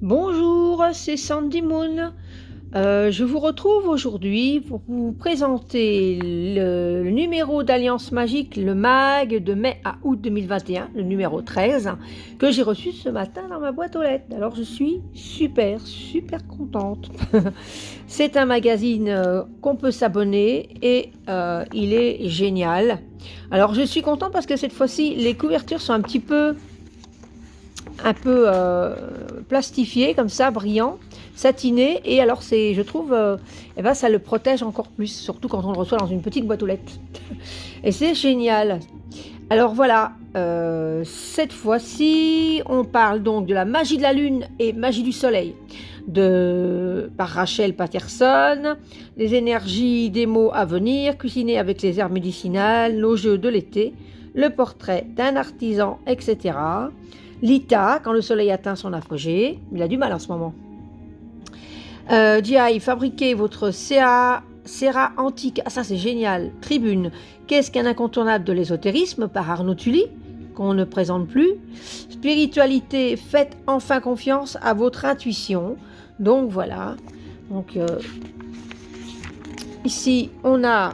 Bonjour, c'est Sandy Moon. Je vous retrouve aujourd'hui pour vous présenter le numéro d'Alliance Magique, le MAG de mai à août 2021, le numéro 13, que j'ai reçu ce matin dans ma boîte aux lettres. Alors je suis super contente. C'est un magazine qu'on peut s'abonner et il est génial. Alors je suis contente parce que cette fois-ci, les couvertures sont un peu plastifié comme ça, brillant, satiné, et alors c'est, je trouve, ça le protège encore plus, surtout quand on le reçoit dans une petite boîte aux lettres. Et c'est génial. Alors voilà, cette fois-ci, on parle donc de la magie de la lune et magie du soleil, par Rachel Patterson, les énergies des mots à venir, cuisiner avec les herbes médicinales, nos jeux de l'été, le portrait d'un artisan, etc. Lita, quand le soleil atteint son apogée, il a du mal en ce moment. Jai, fabriquez votre Serra antique, ah ça c'est génial. Tribune, qu'est-ce qu'un incontournable de l'ésotérisme par Arnaud Tully, qu'on ne présente plus. Spiritualité, faites enfin confiance à votre intuition. Donc voilà. Donc ici on a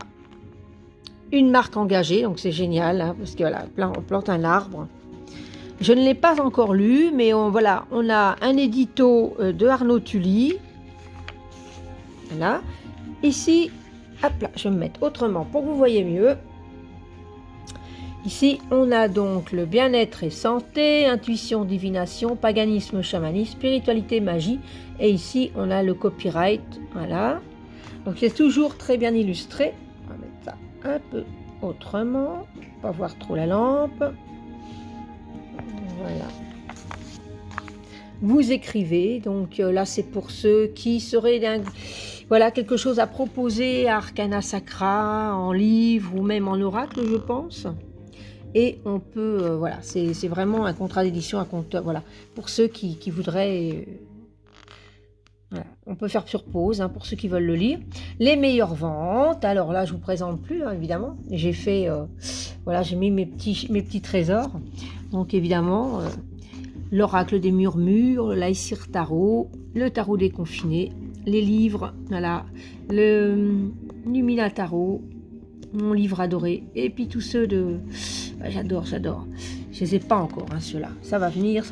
une marque engagée, donc c'est génial, hein, parce que voilà, on plante un arbre. Je ne l'ai pas encore lu, mais on a un édito de Arnaud Tully. Voilà. Ici, hop là, je vais me mettre autrement pour que vous voyez mieux. Ici, on a donc le bien-être et santé, intuition, divination, paganisme, chamanisme, spiritualité, magie. Et ici, on a le copyright. Voilà. Donc, c'est toujours très bien illustré. On va mettre ça un peu autrement, pour pas voir trop la lampe. Voilà. Vous écrivez, donc là c'est pour ceux qui seraient quelque chose à proposer à Arcana Sacra, en livre ou même en oracle, je pense. Et on peut, voilà, c'est vraiment un contrat d'édition, voilà, pour ceux qui voudraient. Voilà. On peut faire sur pause pour ceux qui veulent le lire. Les meilleures ventes, alors là je vous présente plus évidemment. J'ai fait, voilà, j'ai mis mes petits trésors. Donc évidemment, l'oracle des murmures, l'Aesir Tarot, le tarot des confinés, les livres, voilà, le Lumina Tarot, mon livre adoré, et puis tous ceux de... J'adore. Je les ai pas encore, ceux-là. Ça va venir,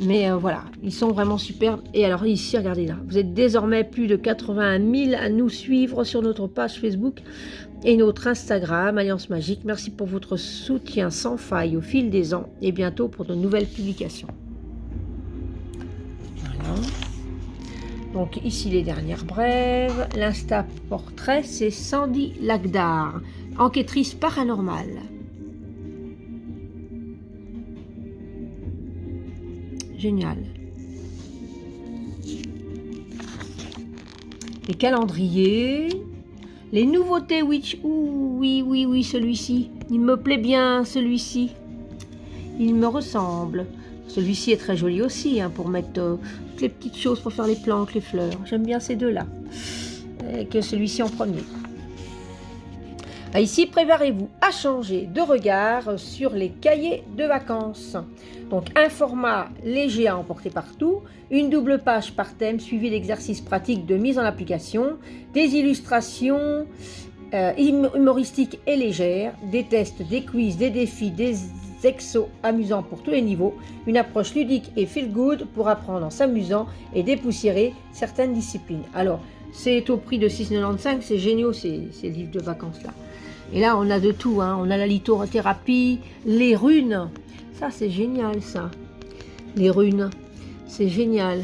mais voilà, ils sont vraiment superbes. Et alors ici, regardez là, vous êtes désormais plus de 81 000 à nous suivre sur notre page Facebook et notre Instagram, Alliance Magique. Merci pour votre soutien sans faille au fil des ans et bientôt pour de nouvelles publications. Voilà. Donc ici les dernières brèves. L'insta portrait, c'est Sandy Lagdar, enquêtrice paranormale. Génial. Les calendriers. Les nouveautés Witch. Oui, celui-ci. Il me plaît bien, celui-ci. Il me ressemble. Celui-ci est très joli aussi, pour mettre toutes les petites choses pour faire les plantes, les fleurs. J'aime bien ces deux-là. Que celui-ci en premier. Ici, préparez-vous à changer de regard sur les cahiers de vacances. Donc, un format léger à emporter partout, une double page par thème suivie d'exercices pratiques de mise en application, des illustrations humoristiques et légères, des tests, des quiz, des défis, des exos amusants pour tous les niveaux, une approche ludique et feel good pour apprendre en s'amusant et dépoussiérer certaines disciplines. Alors, c'est au prix de 6,95, c'est génial ces livres de vacances-là. Et là, on a de tout, on a la lithothérapie, les runes. Ça, c'est génial, ça. Les runes, c'est génial.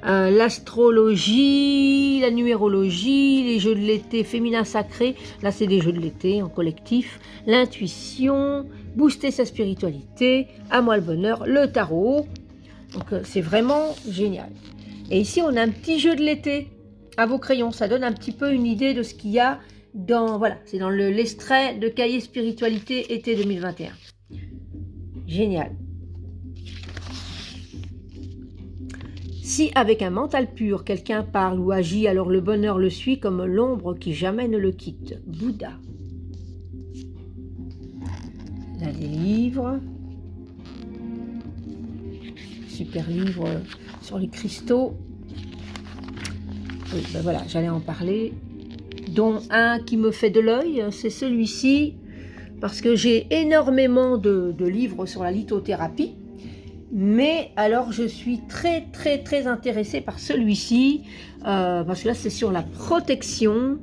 L'astrologie, la numérologie, les jeux de l'été féminin sacré. Là, c'est des jeux de l'été en collectif. L'intuition, booster sa spiritualité, à moi le bonheur, le tarot. Donc, c'est vraiment génial. Et ici, on a un petit jeu de l'été à vos crayons. Ça donne un petit peu une idée de ce qu'il y a voilà, c'est dans l'extrait de cahier spiritualité été 2021. Génial. Si avec un mental pur, quelqu'un parle ou agit, alors le bonheur le suit comme l'ombre qui jamais ne le quitte. Bouddha. Là, des livres. Super livre sur les cristaux. Oui, ben voilà, j'allais en parler. Dont un qui me fait de l'œil, c'est celui-ci, parce que j'ai énormément de livres sur la lithothérapie. Mais alors je suis très intéressée par celui-ci, parce que là c'est sur la protection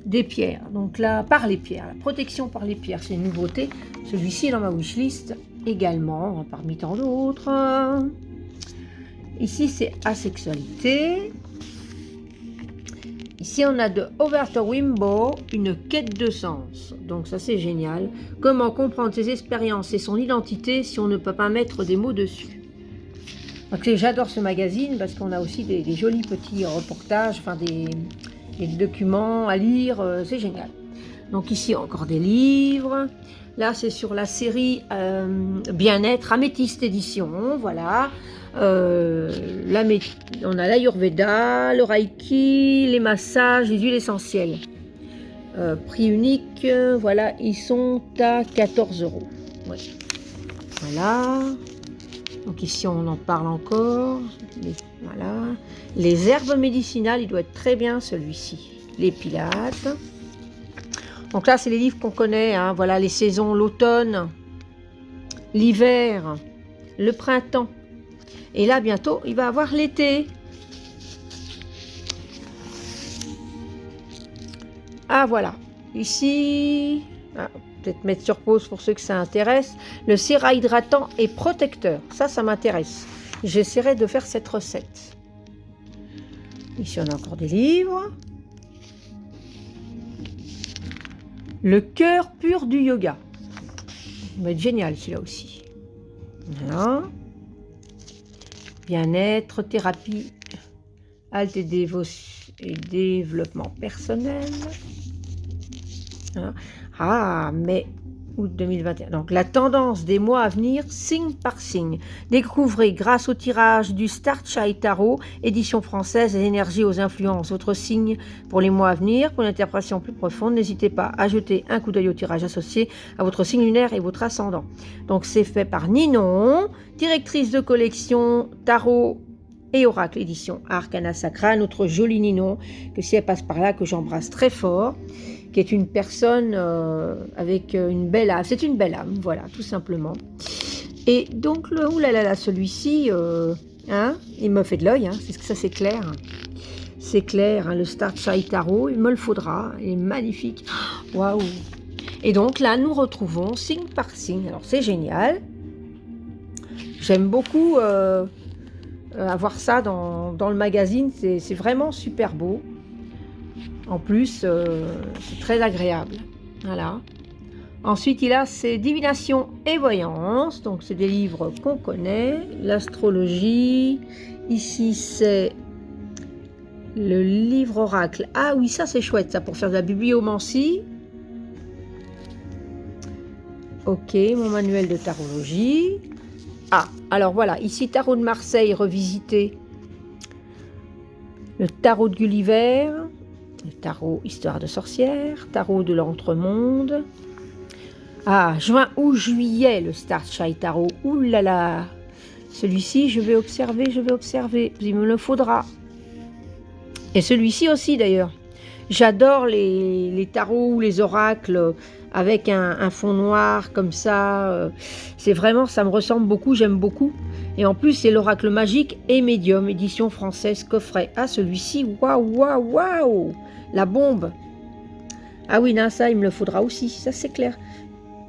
des pierres. Donc là, par les pierres, la protection par les pierres, c'est une nouveauté. Celui-ci est dans ma wishlist également, parmi tant d'autres. Ici c'est asexualité. Ici on a de Over the Wimbo, une quête de sens. Donc ça c'est génial. Comment comprendre ses expériences et son identité si on ne peut pas mettre des mots dessus. Donc j'adore ce magazine parce qu'on a aussi des jolis petits reportages, enfin des documents à lire, c'est génial. Donc ici encore des livres. Là c'est sur la série Bien-être, Améthyste Édition, voilà. On a l'Ayurveda, le Reiki, les massages, les huiles essentielles. Prix unique, voilà, ils sont à 14 €. Ouais. Voilà. Donc ici on en parle encore. Voilà. Les herbes médicinales, il doit être très bien celui-ci. Les pilates. Donc là c'est les livres qu'on connaît, hein. Voilà, les saisons, l'automne, l'hiver, le printemps. Et là, bientôt, il va avoir l'été. Ah, voilà. Ici, peut-être mettre sur pause pour ceux que ça intéresse. Le sérum hydratant et protecteur. Ça m'intéresse. J'essaierai de faire cette recette. Ici, on a encore des livres. Le cœur pur du yoga. Il va être génial, celui-là aussi. Voilà. Bien-être, thérapie, halte et développement personnel. Ah, mai, août 2021. Donc, la tendance des mois à venir, signe par signe. Découvrez, grâce au tirage du Star Chai Tarot, édition française, les énergies aux influences, votre signe pour les mois à venir. Pour une interprétation plus profonde, n'hésitez pas à jeter un coup d'œil au tirage associé à votre signe lunaire et votre ascendant. Donc, c'est fait par Ninon, directrice de collection Tarot et Oracle édition Arcana Sacra, notre jolie Ninon, que si elle passe par là, que j'embrasse très fort, qui est une personne avec une belle âme. C'est une belle âme, voilà, tout simplement. Et donc, celui-ci, il me fait de l'œil, ça c'est clair. C'est clair, le Star Chai Tarot, il me le faudra, il est magnifique. Waouh! Et donc là, nous retrouvons signe par signe. Alors, c'est génial. J'aime beaucoup avoir ça dans le magazine, c'est vraiment super beau. En plus, c'est très agréable. Voilà. Ensuite, il a ses divinations et voyances. Donc, c'est des livres qu'on connaît. L'astrologie. Ici, c'est le livre oracle. Ah oui, ça, c'est chouette, ça, pour faire de la bibliomancie. Ok, mon manuel de tarologie. Ah, alors voilà, ici, Tarot de Marseille revisité. Le tarot de Gulliver. Le tarot Histoire de sorcière, tarot de l'entremonde. Ah, juin ou juillet, le Star Chai Tarot. Ouh là là, celui-ci, je vais observer. Il me le faudra. Et celui-ci aussi, d'ailleurs. J'adore les tarots ou les oracles avec un fond noir comme ça. C'est vraiment, ça me ressemble beaucoup, j'aime beaucoup. Et en plus, c'est l'oracle magique et médium, édition française, coffret. Ah, celui-ci, waouh, la bombe. Ah oui, non, ça, il me le faudra aussi, ça c'est clair.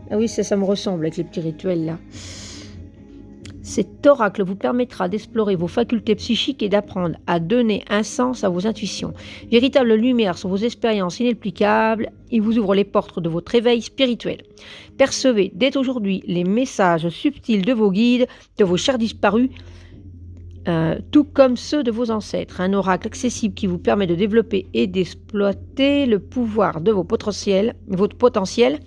Ah oui, ça me ressemble avec les petits rituels là. Cet oracle vous permettra d'explorer vos facultés psychiques et d'apprendre à donner un sens à vos intuitions. Véritable lumière sur vos expériences inexplicables, il vous ouvre les portes de votre éveil spirituel. Percevez dès aujourd'hui les messages subtils de vos guides, de vos chers disparus, tout comme ceux de vos ancêtres. Un oracle accessible qui vous permet de développer et d'exploiter le pouvoir de votre potentiel,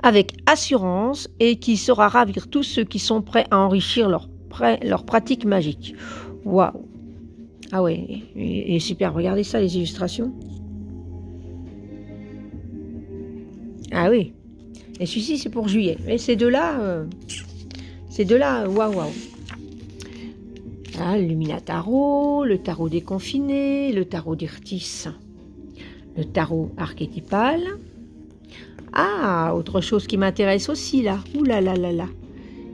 avec assurance et qui saura ravir tous ceux qui sont prêts à enrichir leur pratique magique. Waouh. Ah ouais, et super, regardez ça, les illustrations. Ah oui, et celui-ci, c'est pour juillet. Et ces deux-là, waouh, waouh. Ah, le Luminataro, le tarot déconfiné, le tarot d'Irtis, le tarot archétypal. Ah, autre chose qui m'intéresse aussi, là. Ouh là là là là.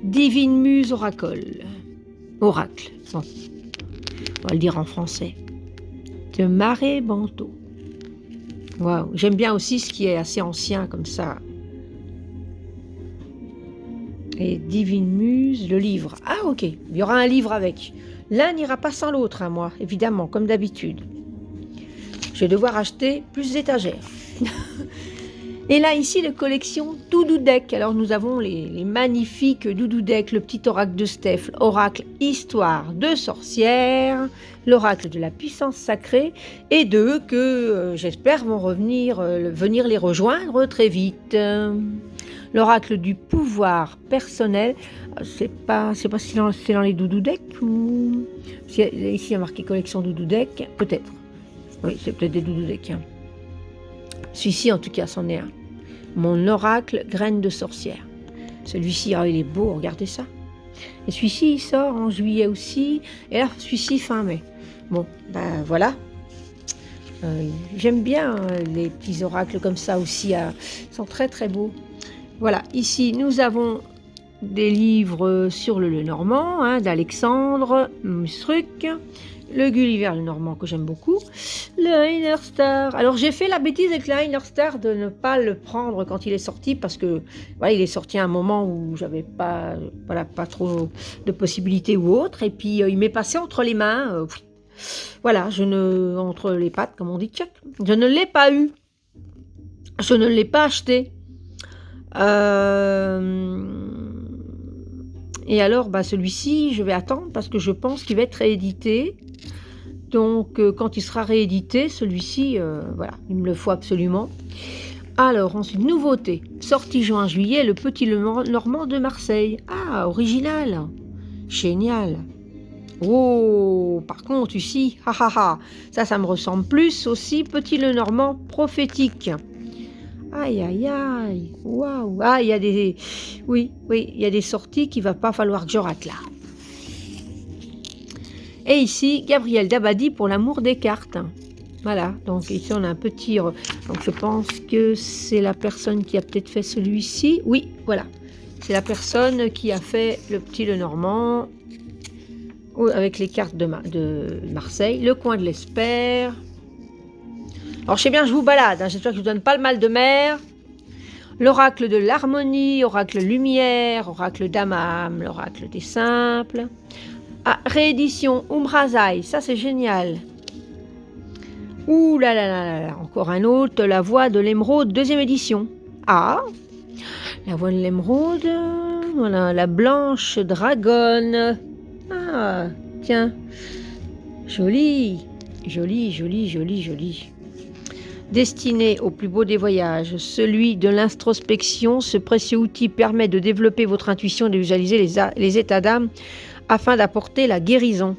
Divine Muse Oracle. Oracle, bon, on va le dire en français. De Marée Banto. Waouh, j'aime bien aussi ce qui est assez ancien comme ça. Et Divine Muse, le livre. Ah ok, il y aura un livre avec. L'un n'ira pas sans l'autre, hein, moi, évidemment, comme d'habitude. Je vais devoir acheter plus d'étagères. Et là, ici, la collection Doudou Deck. Alors, nous avons les magnifiques Doudou Deck, le petit oracle de Steph, oracle Histoire de sorcière, l'oracle de la puissance sacrée, et deux que j'espère vont venir les rejoindre très vite. L'oracle du pouvoir personnel, c'est pas si c'est dans les Doudou Deck ou... Ici, il y a marqué collection Doudou Deck, peut-être. Oui, c'est peut-être des Doudou Deck. Hein. Celui-ci, en tout cas, c'en est un. Mon oracle graine de sorcière. Celui-ci, il est beau, regardez ça. Et celui-ci, il sort en juillet aussi. Et là, celui-ci, fin mai. Bon, ben voilà. J'aime bien les petits oracles comme ça aussi. Ils sont très, très beaux. Voilà, ici, nous avons des livres sur le Lenormand, hein, d'Alexandre Musruc. Le Gulliver le Normand que j'aime beaucoup, le Einer Star. Alors j'ai fait la bêtise avec le Einer Star de ne pas le prendre quand il est sorti parce que voilà, il est sorti à un moment où j'avais pas trop de possibilités ou autre, et puis il m'est passé entre les mains, voilà, entre les pattes comme on dit, tchac. Je ne l'ai pas eu, je ne l'ai pas acheté. Et alors, celui-ci, je vais attendre parce que je pense qu'il va être réédité. Donc, quand il sera réédité, celui-ci, voilà, il me le faut absolument. Alors, ensuite, nouveauté. Sortie juin-juillet, le Petit Normand de Marseille. Ah, original. Génial. Oh, par contre, ici, ça me ressemble plus aussi. Petit Lenormand prophétique. Aïe, aïe, aïe, waouh. Ah, il y a des... Oui, il y a des sorties qu'il ne va pas falloir que je rate là. Et ici, Gabriel Dabadi pour l'amour des cartes. Voilà, donc ici on a un petit... Donc je pense que c'est la personne qui a peut-être fait celui-ci. Oui, voilà. C'est la personne qui a fait le petit Lenormand avec les cartes de Marseille. Le coin de l'Espère. Alors je sais bien, je vous balade, hein, j'espère que je ne vous donne pas le mal de mer. L'oracle de l'harmonie, oracle lumière, oracle d'Amam, l'oracle des simples. Ah, réédition Umrazai, ça c'est génial. Ouh là là là là, encore un autre, la voix de l'émeraude, deuxième édition. Ah, la voix de l'émeraude, voilà, la blanche dragonne. Ah, tiens, joli, joli, joli, joli, joli. Destiné au plus beau des voyages, celui de l'introspection, ce précieux outil permet de développer votre intuition et de visualiser les états d'âme afin d'apporter la guérison.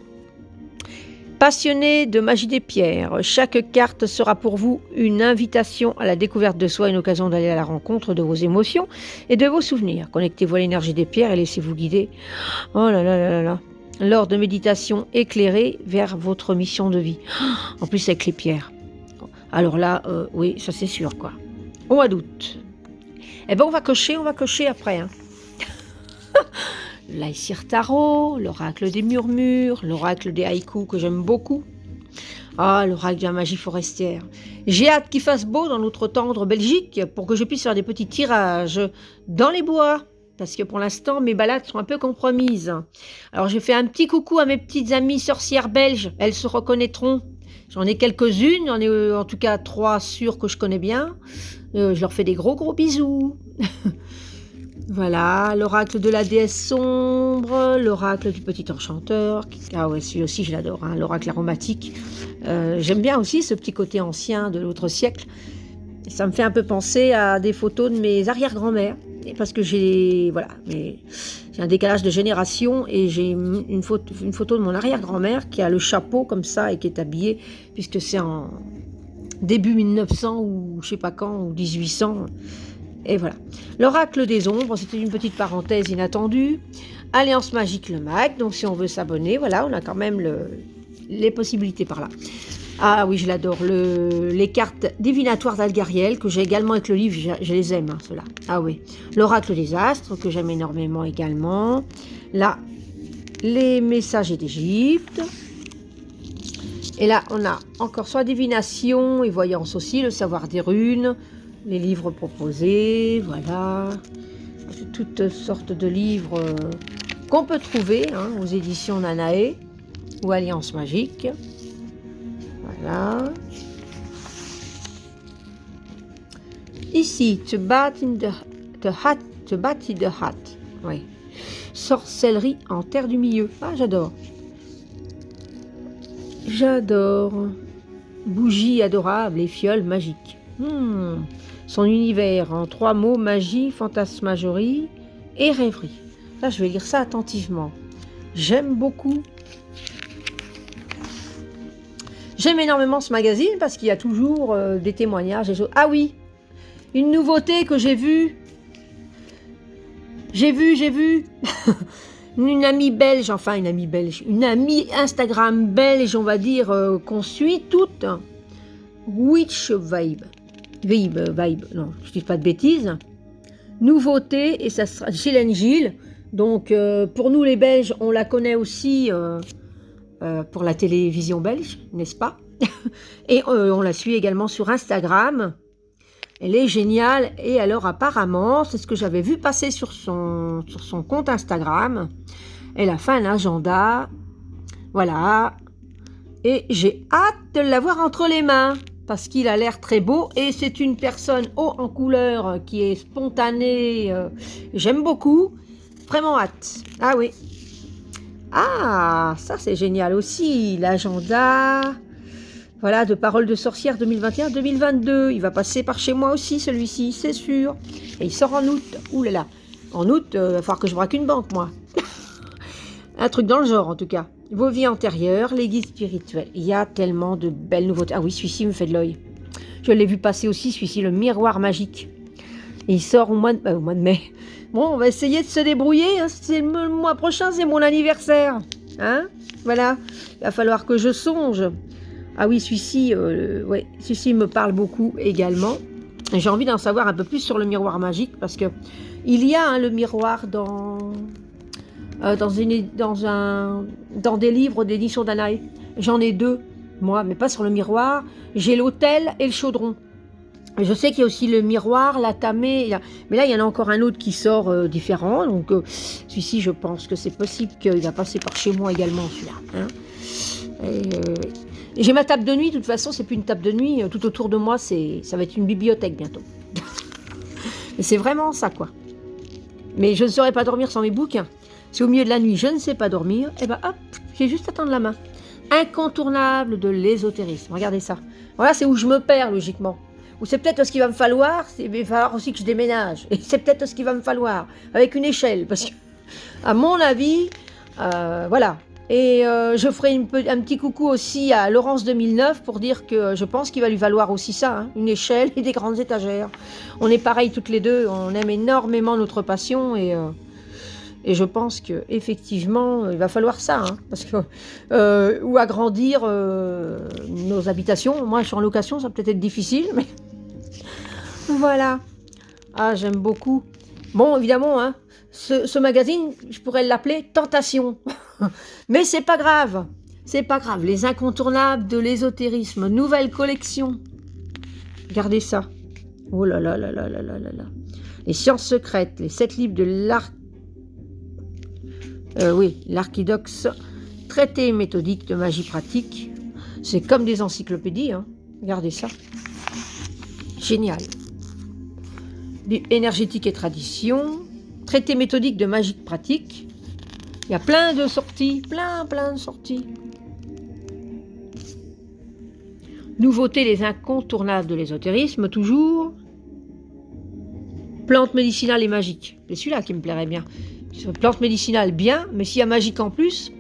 Passionné de magie des pierres, chaque carte sera pour vous une invitation à la découverte de soi, une occasion d'aller à la rencontre de vos émotions et de vos souvenirs. Connectez-vous à l'énergie des pierres et laissez-vous guider. Oh là là là là là. Lors de méditations éclairées vers votre mission de vie. En plus avec les pierres. Alors là, oui, ça c'est sûr, quoi. Au mois d'août. Eh bien, on va cocher après. Hein. L'Aïssir Tarot, l'oracle des murmures, l'oracle des haïkus que j'aime beaucoup. Ah, l'oracle de la magie forestière. J'ai hâte qu'il fasse beau dans notre tendre Belgique pour que je puisse faire des petits tirages dans les bois. Parce que pour l'instant, mes balades sont un peu compromises. Alors, j'ai fait un petit coucou à mes petites amies sorcières belges. Elles se reconnaîtront. J'en ai quelques-unes, j'en ai en tout cas 3 sûres que je connais bien. Je leur fais des gros bisous. Voilà, l'oracle de la déesse sombre, l'oracle du petit enchanteur. Ah ouais, celui aussi je l'adore, hein, l'oracle aromatique. J'aime bien aussi ce petit côté ancien de l'autre siècle. Ça me fait un peu penser à des photos de mes arrière-grand-mères. Parce que j'ai C'est un décalage de génération et j'ai une photo de mon arrière-grand-mère qui a le chapeau comme ça et qui est habillée, puisque c'est en début 1900 ou je sais pas quand, ou 1800. Et voilà. L'oracle des ombres, c'était une petite parenthèse inattendue. Alliance magique, le mag. Donc si on veut s'abonner, voilà, on a quand même les possibilités par là. Ah oui, je l'adore. Les cartes divinatoires d'Algariel, que j'ai également avec le livre, je les aime, hein, ceux-là. Ah oui. L'oracle des astres, que j'aime énormément également. Là, les messagers d'Égypte. Et là, on a encore soit divination et voyance aussi, le savoir des runes, les livres proposés, voilà. Toutes sortes de livres qu'on peut trouver hein, aux éditions Nanae ou Alliance Magique. Voilà. Ici, to bat in the hat, to bat in the hat. Oui. Sorcellerie en terre du milieu. Ah, j'adore. J'adore. Bougie adorable et fiole magique. Son univers en 3 mots, magie, fantasmagorie et rêverie. Là, je vais lire ça attentivement. J'aime beaucoup. J'aime énormément ce magazine parce qu'il y a toujours des témoignages. Ah oui, une nouveauté que j'ai vue. J'ai vu. Une amie belge, une amie Instagram belge, on va dire, qu'on suit toutes. Witch Vibe, non, je dis pas de bêtises. Nouveauté, et ça sera Gilles Gilles. Donc, pour nous les Belges, on la connaît aussi pour la télévision belge, n'est-ce pas? Et on la suit également sur Instagram. Elle est géniale. Et alors, apparemment, c'est ce que j'avais vu passer sur son compte Instagram. Elle a fait un agenda. Voilà. Et j'ai hâte de l'avoir entre les mains. Parce qu'il a l'air très beau. Et c'est une personne haut en couleur qui est spontanée. J'aime beaucoup. Vraiment hâte. Ah oui. Ah, ça c'est génial aussi. L'agenda. Voilà, de Paroles de sorcière 2021-2022. Il va passer par chez moi aussi, celui-ci, c'est sûr. Et il sort en août. Ouh là là. En août, il va falloir que je braque une banque, moi. Un truc dans le genre, en tout cas. Vos vies antérieures, les guides spirituels. Il y a tellement de belles nouveautés. Ah oui, celui-ci me fait de l'œil. Je l'ai vu passer aussi, celui-ci, le miroir magique. Et il sort au mois de mai. Bon, on va essayer de se débrouiller. Hein. C'est le mois prochain, c'est mon anniversaire. Hein? Voilà. Il va falloir que je songe. Ah oui, celui-ci me parle beaucoup également. J'ai envie d'en savoir un peu plus sur le miroir magique parce que il y a le miroir dans des livres d'édition Danae. J'en ai 2, moi, mais pas sur le miroir. J'ai l'autel et le chaudron. Je sais qu'il y a aussi le miroir, la tamée, mais là il y en a encore un autre qui sort différent. Donc celui-ci, je pense que c'est possible qu'il va passer par chez moi également, celui-là. Hein. J'ai ma table de nuit, de toute façon, c'est plus une table de nuit. Tout autour de moi, ça va être une bibliothèque bientôt. Et c'est vraiment ça, quoi. Mais je ne saurais pas dormir sans mes bouquins. Si au milieu de la nuit, je ne sais pas dormir, et ben hop, j'ai juste à tendre la main. Incontournable de l'ésotérisme. Regardez ça. Voilà, c'est où je me perds, logiquement. Ou c'est peut-être ce qu'il va me falloir, il va falloir aussi que je déménage. Et c'est peut-être ce qu'il va me falloir, avec une échelle. Parce que, à mon avis, voilà. Et je ferai un petit coucou aussi à Laurence 2009 pour dire que je pense qu'il va lui valoir aussi ça, hein, une échelle et des grandes étagères. On est pareil toutes les deux, on aime énormément notre passion et je pense qu'effectivement, il va falloir ça, hein, parce que, ou agrandir nos habitations. Moi, je suis en location, ça peut être difficile, mais voilà. Ah, j'aime beaucoup. Bon, évidemment, hein, ce magazine, je pourrais l'appeler Tentation. Mais c'est pas grave. C'est pas grave. Les incontournables de l'ésotérisme. Nouvelle collection. Regardez ça. Oh là là là là là là là là. Les sciences secrètes. Les 7 livres de l'archidoxe. Traité méthodique de magie pratique. C'est comme des encyclopédies. Hein. Regardez ça. Génial. Énergétique et tradition. Traité méthodique de magie pratique. Il y a plein de sorties, plein de sorties. Nouveautés, les incontournables de l'ésotérisme, toujours. Plantes médicinales et magiques. C'est celui-là qui me plairait bien. Plante médicinale, bien, mais s'il y a magique en plus,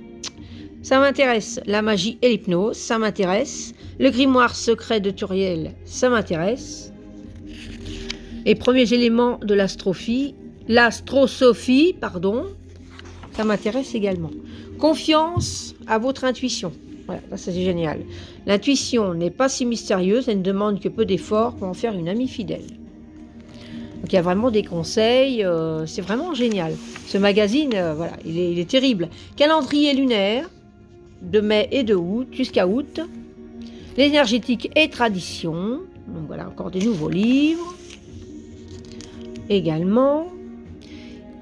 ça m'intéresse. La magie et l'hypnose, ça m'intéresse. Le grimoire secret de Turiel, ça m'intéresse. Et premiers éléments de l'astrosophie, pardon, ça m'intéresse également. Confiance à votre intuition. Voilà, ça c'est génial. L'intuition n'est pas si mystérieuse, elle ne demande que peu d'efforts pour en faire une amie fidèle. Donc il y a vraiment des conseils, c'est vraiment génial. Ce magazine, voilà, il est terrible. Calendrier lunaire, de mai et de août jusqu'à août. L'énergétique et tradition. Donc voilà, encore des nouveaux livres. Également.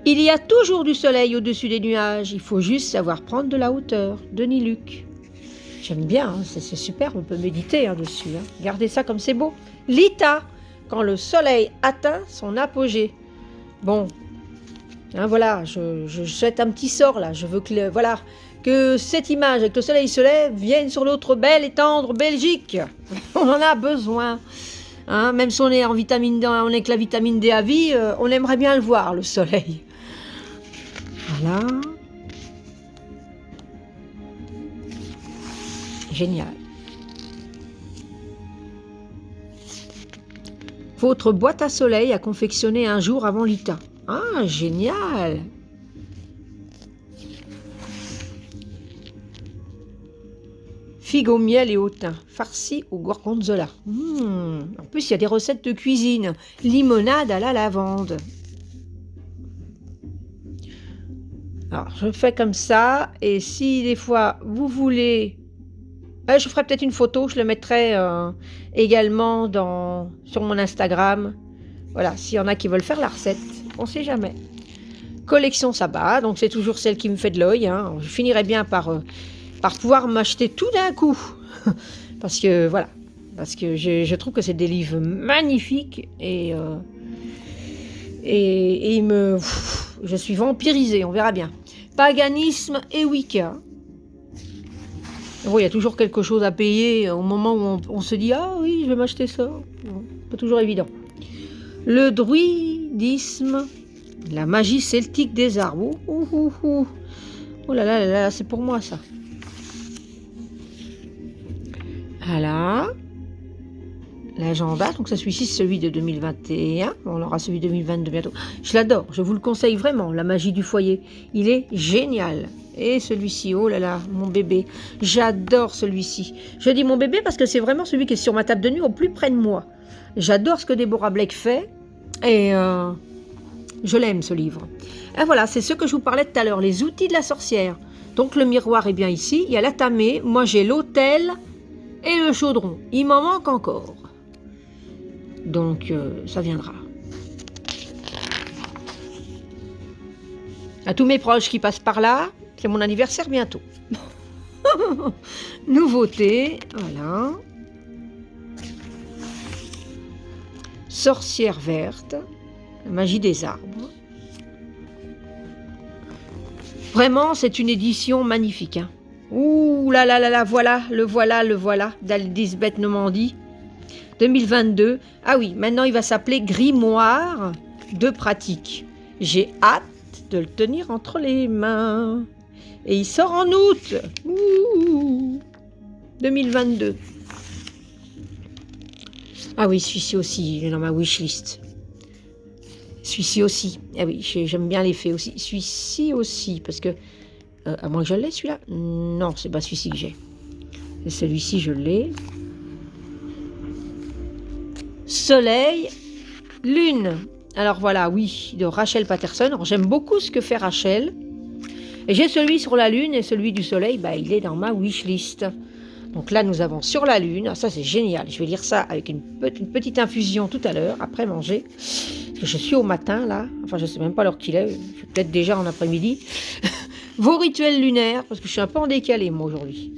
Il y a toujours du soleil au-dessus des nuages, il faut juste savoir prendre de la hauteur. Denis Luc. J'aime bien, hein, c'est super, on peut méditer dessus. Hein. Regardez ça comme c'est beau. Lita, quand le soleil atteint son apogée. Bon, hein, voilà, je jette un petit sort là. Je veux que, voilà, que cette image avec le soleil se lève vienne sur notre belle et tendre Belgique. On en a besoin. Hein, même si on est en vitamine D, on est que la vitamine D à vie, on aimerait bien le voir, le soleil. Voilà. Génial. Votre boîte à soleil à confectionner un jour avant Lita. Ah, génial. Figue au miel et au thym, farci au gorgonzola. En plus, il y a des recettes de cuisine. Limonade à la lavande. Alors, je fais comme ça. Et si des fois, vous voulez... je ferai peut-être une photo. Je le mettrai également sur mon Instagram. Voilà, s'il y en a qui veulent faire la recette. On ne sait jamais. Collection Sabbat. Donc, c'est toujours celle qui me fait de l'œil. Hein. Je finirai bien par pouvoir m'acheter tout d'un coup. Parce que, voilà. Parce que je trouve que c'est des livres magnifiques. Et je suis vampirisée, on verra bien. Paganisme et Wicca. Bon, il y a toujours quelque chose à payer au moment où on se dit « Ah oui, je vais m'acheter ça. » Pas toujours évident. Le druidisme, la magie celtique des arbres. Oh là là là là, c'est pour moi ça. Voilà. L'agenda, donc ça celui-ci c'est celui de 2021, on aura celui de 2022 bientôt. Je l'adore, je vous le conseille vraiment, la magie du foyer, il est génial. Et celui-ci, oh là là, mon bébé, j'adore celui-ci. Je dis mon bébé parce que c'est vraiment celui qui est sur ma table de nuit au plus près de moi. J'adore ce que Deborah Blake fait et je l'aime ce livre. Et voilà, c'est ce que je vous parlais tout à l'heure, les outils de la sorcière. Donc le miroir est bien ici, il y a la tamée, moi j'ai l'autel et le chaudron. Il m'en manque encore. Donc, ça viendra. À tous mes proches qui passent par là, c'est mon anniversaire bientôt. Nouveauté, voilà. Sorcière verte, la magie des arbres. Vraiment, c'est une édition magnifique. Hein. Ouh là là là là, voilà, le voilà, d'Alisbeth Normandie. 2022. Ah oui, maintenant il va s'appeler Grimoire de pratique. J'ai hâte de le tenir entre les mains. Et il sort en août. 2022. Ah oui, celui-ci aussi, il est dans ma wishlist. Celui-ci aussi. Ah oui, j'aime bien l'effet aussi. Celui-ci aussi, parce que... à moins que je l'ai, celui-là. Non, c'est pas celui-ci que j'ai. Et celui-ci, je l'ai. Soleil, Lune. Alors voilà, oui, de Rachel Patterson. Alors, j'aime beaucoup ce que fait Rachel. Et j'ai celui sur la Lune et celui du Soleil, il est dans ma wishlist. Donc là, nous avons sur la Lune. Ça, c'est génial. Je vais lire ça avec une petite infusion tout à l'heure, après manger. Parce que je suis au matin, là. Enfin, je ne sais même pas l'heure qu'il est. Je suis peut-être déjà en après-midi. Vos rituels lunaires, parce que je suis un peu en décalé, moi, aujourd'hui.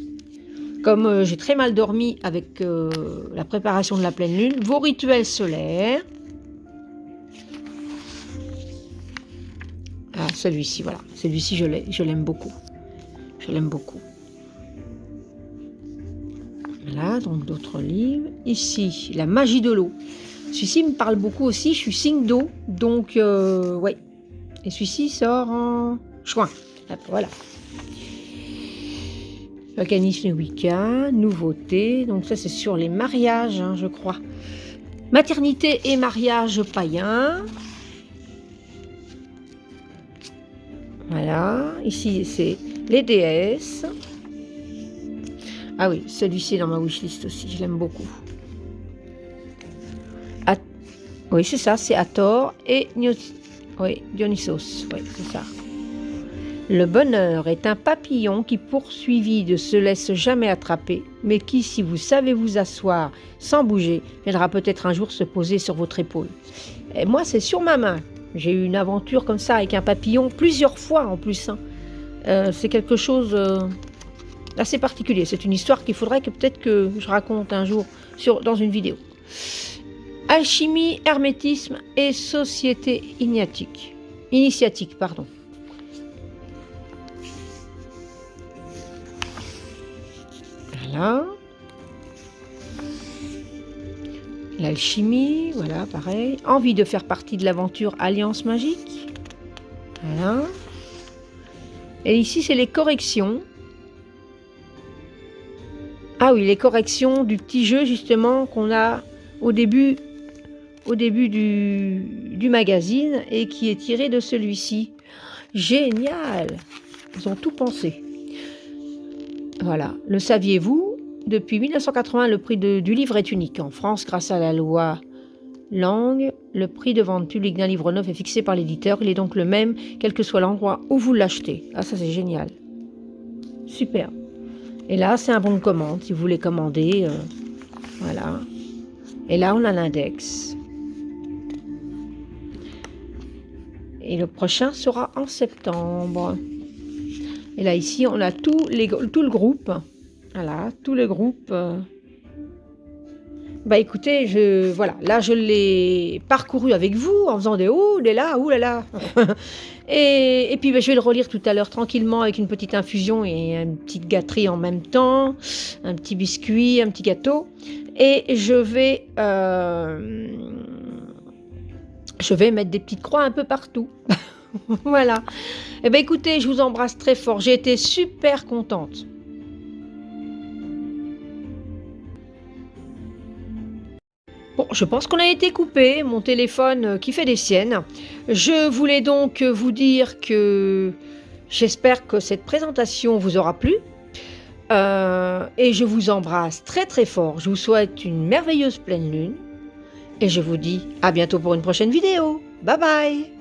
Comme j'ai très mal dormi avec la préparation de la pleine lune, vos rituels solaires. Ah, celui-ci, voilà. Celui-ci, je l'aime beaucoup. Je l'aime beaucoup. Voilà, donc d'autres livres. Ici, la magie de l'eau. Celui-ci me parle beaucoup aussi. Je suis signe d'eau, donc, ouais. Et celui-ci sort en juin. Hop, voilà. Organisme Wicca, nouveauté. Donc ça, c'est sur les mariages, hein, je crois. Maternité et mariage païen. Voilà. Ici, c'est les déesses. Ah oui, celui-ci est dans ma wishlist aussi. Je l'aime beaucoup. Oui, c'est ça. C'est Hathor et Dionysos. Oui, c'est ça. Le bonheur est un papillon qui, poursuivi, ne se laisse jamais attraper, mais qui, si vous savez vous asseoir sans bouger, viendra peut-être un jour se poser sur votre épaule. Et moi, c'est sur ma main. J'ai eu une aventure comme ça avec un papillon, plusieurs fois en plus. Hein. C'est quelque chose d'assez particulier. C'est une histoire qu'il faudrait que peut-être que je raconte un jour dans une vidéo. Alchimie, hermétisme et société initiatique, pardon. Voilà. L'alchimie, voilà, pareil. Envie de faire partie de l'aventure Alliance Magique. Voilà. Et ici, c'est les corrections. Ah oui, les corrections du petit jeu, justement, qu'on a au début du magazine et qui est tiré de celui-ci. Génial! Ils ont tout pensé. Voilà. Le saviez-vous? Depuis 1980, le prix du livre est unique. En France, grâce à la loi Langue, le prix de vente publique d'un livre neuf est fixé par l'éditeur. Il est donc le même, quel que soit l'endroit où vous l'achetez. Ah, ça c'est génial. Super. Et là, c'est un bon de commande, si vous voulez commander. Voilà. Et là, on a l'index. Et le prochain sera en septembre. Et là, ici, on a tout le groupe. Voilà, tout le groupe. Bah écoutez, voilà, là, je l'ai parcouru avec vous en faisant des ouh là là. Et puis, bah, je vais le relire tout à l'heure tranquillement avec une petite infusion et une petite gâterie en même temps. Un petit biscuit, un petit gâteau. Et je vais mettre des petites croix un peu partout. Voilà. Eh bien, écoutez, je vous embrasse très fort. J'ai été super contente. Bon, je pense qu'on a été coupé. Mon téléphone qui fait des siennes. Je voulais donc vous dire que j'espère que cette présentation vous aura plu. Et je vous embrasse très très fort. Je vous souhaite une merveilleuse pleine lune. Et je vous dis à bientôt pour une prochaine vidéo. Bye bye!